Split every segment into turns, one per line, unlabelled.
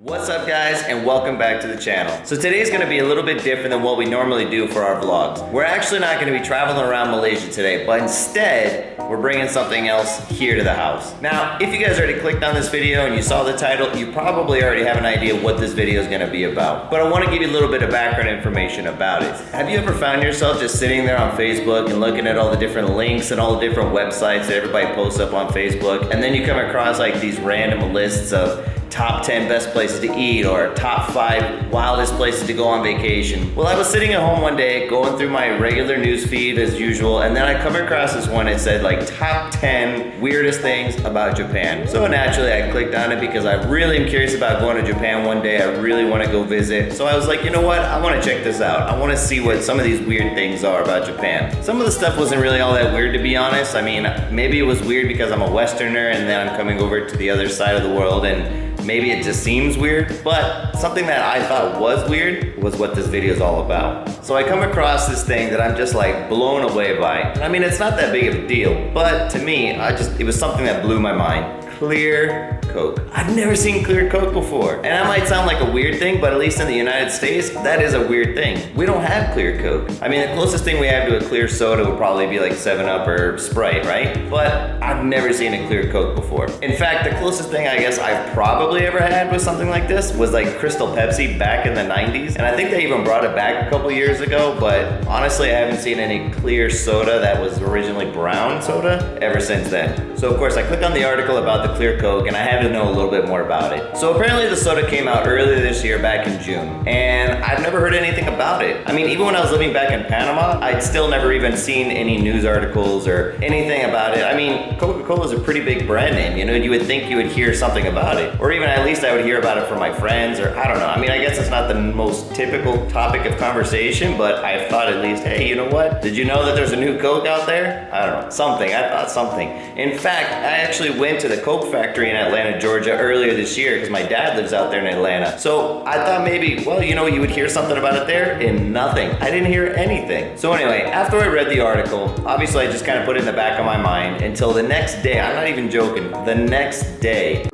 What's up guys, and welcome back to the channel. So today's gonna be a little bit different than what we normally do for our vlogs. We're actually not gonna be traveling around Malaysia today, but instead, we're bringing something else here to the house. Now, if you guys already clicked on this video and you saw the title, you probably already have an idea what this video is gonna be about. But I wanna give you a little bit of background information about it. Have you ever found yourself just sitting there on Facebook and looking at all the different links and all the different websites that everybody posts up on Facebook, and then you come across like these random lists of top 10 best places to eat or top 5 wildest places to go on vacation? Well, I was sitting at home one day going through my regular news feed as usual, and then I come across this one that said like top 10 weirdest things about Japan. So naturally I clicked on it because I really am curious about going to Japan one day. I really want to go visit. So I was like, you know what? I want to check this out. I want to see what some of these weird things are about Japan. Some of the stuff wasn't really all that weird, to be honest. I mean, maybe it was weird because I'm a Westerner and then I'm coming over to the other side of the world and maybe it just seems weird, but something that I thought was weird was what this video is all about. So I come across this thing that I'm just like blown away by. I mean, it's not that big of a deal, but to me, it was something that blew my mind. CLEAR Coke. I've never seen CLEAR Coke before. And that might sound like a weird thing, but at least in the United States, that is a weird thing. We don't have CLEAR Coke. I mean, the closest thing we have to a clear soda would probably be like 7-Up or Sprite, right? But I've never seen a CLEAR Coke before. In fact, the closest thing I guess I've probably ever had with something like this was like Crystal Pepsi back in the 90s. And I think they even brought it back a couple years ago, but honestly, I haven't seen any clear soda that was originally brown soda ever since then. So of course, I click on the article about the CLEAR Coke and I had to know a little bit more about it. So apparently the soda came out earlier this year back in June, and I've never heard anything about it. I mean, even when I was living back in Panama, I'd still never even seen any news articles or anything about it. I mean, Coca-Cola is a pretty big brand name, you know, you would think you would hear something about it. Or even at least I would hear about it from my friends, or I don't know. I mean, I guess it's not the most typical topic of conversation, but I thought at least, hey, you know what? Did you know that there's a new Coke out there? I don't know, something, I thought something. In fact, I actually went to the Coke factory in Atlanta, Georgia earlier this year because my dad lives out there in Atlanta. So I thought maybe, well, you know, you would hear something about it there, and nothing. I didn't hear anything. So anyway, after I read the article, obviously I just kind of put it in the back of my mind until the next day. I'm not even joking. The next day,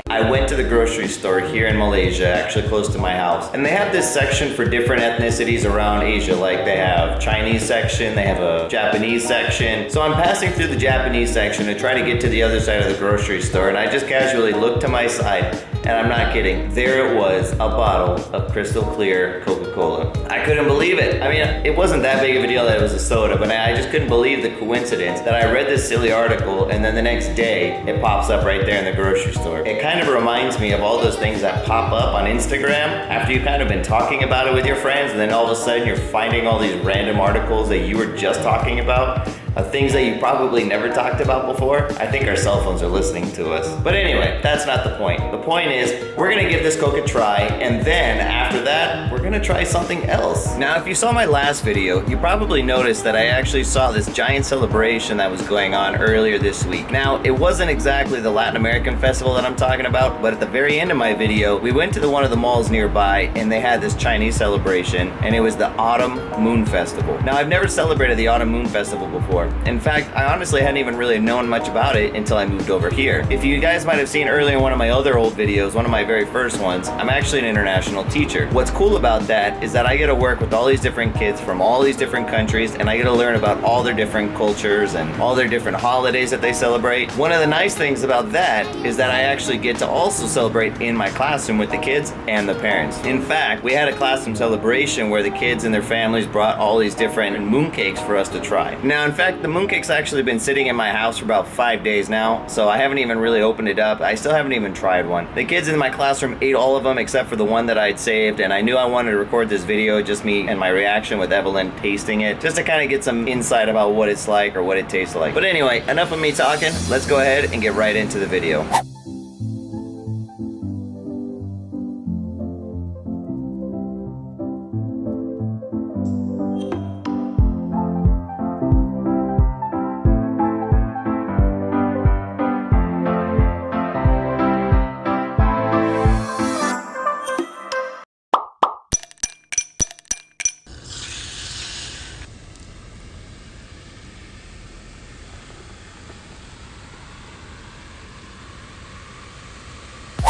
I went to the grocery store here in Malaysia, actually close to my house, and they have this section for different ethnicities around Asia. Like they have Chinese section, they have a Japanese section. So I'm passing through the Japanese section to try to get to the other side of the grocery store, and I just casually looked to my side, and I'm not kidding, there it was, a bottle of crystal clear Coca-Cola. I couldn't believe it. I mean, it wasn't that big of a deal that it was a soda, but I just couldn't believe the coincidence that I read this silly article and then the next day it pops up right there in the grocery store. It kind of reminds me of all those things that pop up on Instagram after you've kind of been talking about it with your friends, and then all of a sudden you're finding all these random articles that you were just talking about, of things that you probably never talked about before. I think our cell phones are listening to us. But anyway, that's not the point. The point is, we're gonna give this Coke a try, and then after that, we're gonna try something else. Now, if you saw my last video, you probably noticed that I actually saw this giant celebration that was going on earlier this week. Now, it wasn't exactly the Latin American festival that I'm talking about, but at the very end of my video, we went to one of the malls nearby, and they had this Chinese celebration, and it was the Autumn Moon Festival. Now, I've never celebrated the Autumn Moon Festival before. In fact, I honestly hadn't even really known much about it until I moved over here. If you guys might have seen earlier in one of my other old videos, one of my very first ones, I'm actually an international teacher. What's cool about that is that I get to work with all these different kids from all these different countries, and I get to learn about all their different cultures and all their different holidays that they celebrate. One of the nice things about that is that I actually get to also celebrate in my classroom with the kids and the parents. In fact, we had a classroom celebration where the kids and their families brought all these different mooncakes for us to try. Now, in fact, the mooncakes actually been sitting in my house for about 5 days now, so I haven't even really opened it up. I still haven't even tried one. The kids in my classroom ate all of them except for the one that I'd saved, and I knew I wanted to record this video, just me and my reaction with Evelyn tasting it, just to kind of get some insight about what it's like or what it tastes like. But anyway, enough of me talking. Let's go ahead and get right into the video.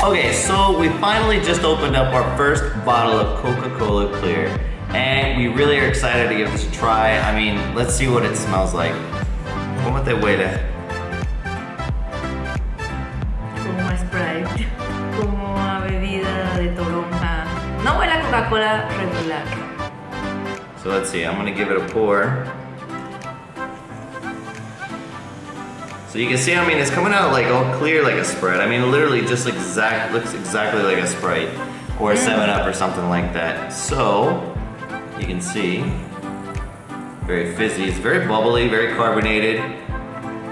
Okay, so we finally just opened up our first bottle of Coca-Cola Clear, and we really are excited to give this a try. I mean, let's see what it smells like. ¿Cómo te huele?
Como a Sprite, como a bebida de toronja. No huele a Coca-Cola regular.
So let's see, I'm gonna give it a pour. So you can see, I mean, it's coming out like all clear like a Sprite. I mean, literally just looks exactly like a Sprite or a 7-Up or something like that. So, you can see, very fizzy, it's very bubbly, very carbonated.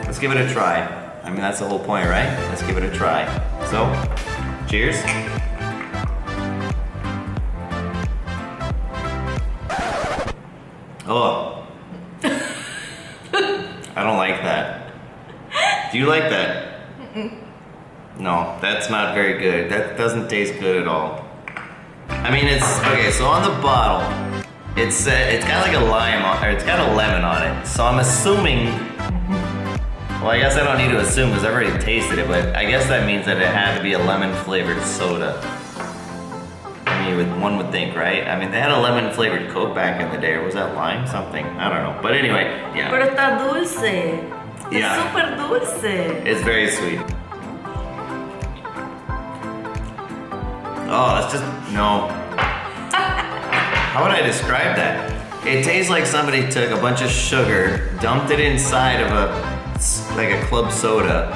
Let's give it a try. I mean, that's the whole point, right? Let's give it a try. So, cheers. Oh. I don't like that. Do you like that? No, that's not very good. That doesn't taste good at all. I mean, it's okay. So on the bottle, it's got like a lime on, or it's got a lemon on it. So I'm assuming. Well, I guess I don't need to assume because I've already tasted it, but I guess that means that it had to be a lemon flavored soda. I mean, one would think, right? I mean, they had a lemon flavored Coke back in the day, or was that lime? Something, I don't know. But anyway, yeah.
Pero está dulce.
Yeah.
Es súper dulce.
It's very sweet. Oh, that's just, no. How would I describe that? It tastes like somebody took a bunch of sugar, dumped it inside of like a club soda,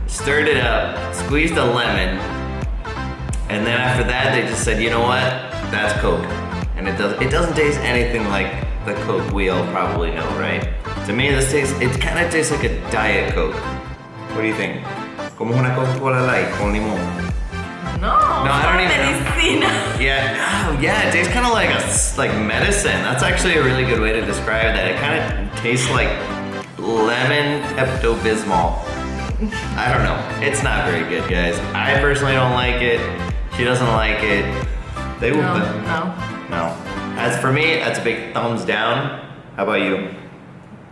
stirred it up, squeezed a lemon, and then after that they just said, you know what? That's Coke. And it doesn't taste anything like the Coke we all probably know, right? To me, it kind of tastes like a Diet Coke. What do you think? Como una Coca Cola light con limón.
No,
I don't even know.
medicina.
Yeah, it tastes kind of like medicine. That's actually a really good way to describe that. It kind of tastes like lemon Pepto-Bismol. I don't know. It's not very good, guys. I personally don't like it. She doesn't like it. They will. No. As for me, that's a big thumbs down. How about you?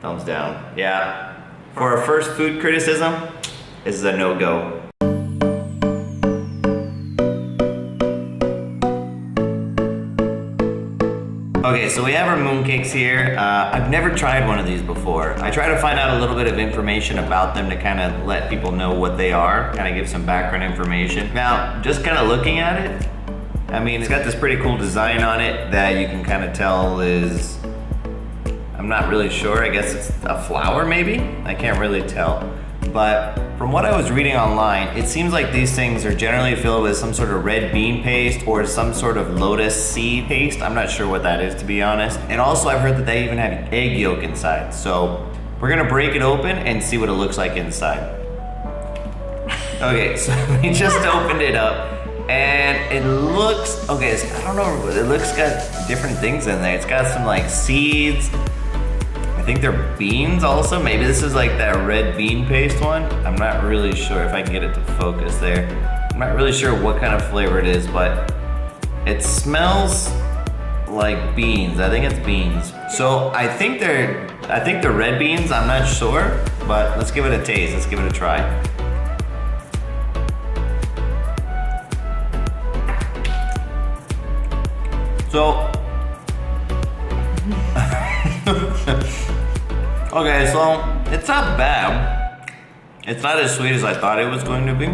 Thumbs down. Yeah. For our first food criticism, this is a no-go. Okay, so we have our mooncakes here. I've never tried one of these before. I try to find out a little bit of information about them to kind of let people know what they are, kind of give some background information. Now, just kind of looking at it, I mean, it's got this pretty cool design on it that you can kind of tell is, I'm not really sure, I guess it's a flower maybe? I can't really tell. But from what I was reading online, it seems like these things are generally filled with some sort of red bean paste or some sort of lotus seed paste. I'm not sure what that is, to be honest. And also I've heard that they even have egg yolk inside. So we're gonna break it open and see what it looks like inside. Okay, so we just opened it up. And it looks, okay, I don't know, it looks got different things in there. It's got some like seeds. I think they're beans also. Maybe this is like that red bean paste one. I'm not really sure if I can get it to focus there. I'm not really sure what kind of flavor it is, but it smells like beans. I think it's beans. So I think they're red beans. I'm not sure, but let's give it a taste. Let's give it a try. So, okay, so it's not bad. It's not as sweet as I thought it was going to be.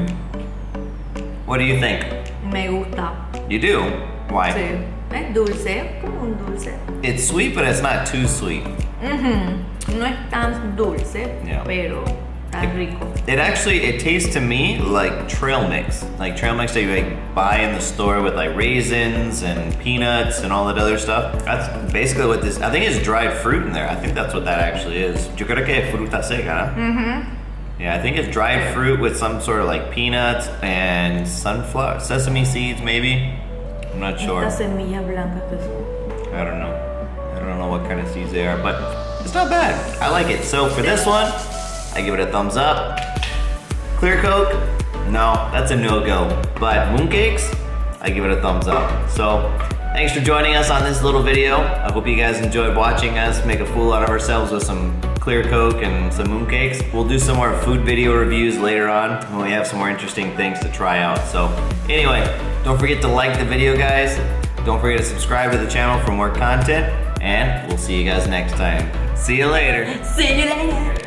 What do you think?
Me gusta.
You do? Why?
Sí. Es dulce, como un dulce.
It's sweet, but it's not too sweet.
No es tan dulce,
Yeah.
pero está rico.
It tastes to me like trail mix that you like buy in the store with like raisins and peanuts and all that other stuff. That's basically what this, I think it's dried fruit in there. I think that's what that actually is. Yo creo que es fruta seca, ¿no? Yeah, I think it's dried fruit with some sort of like peanuts and sesame seeds maybe. I'm not sure.
Esta semilla blanca que son.
I don't know. I don't know what kind of seeds they are, but it's not bad. I like it. So for this one, I give it a thumbs up. Clear Coke, no, that's a no-go. But Mooncakes, I give it a thumbs up. So thanks for joining us on this little video. I hope you guys enjoyed watching us make a fool out of ourselves with some Clear Coke and some Mooncakes. We'll do some more food video reviews later on when we have some more interesting things to try out. So anyway, don't forget to like the video, guys. Don't forget to subscribe to the channel for more content, and we'll see you guys next time. See you later.
See you later.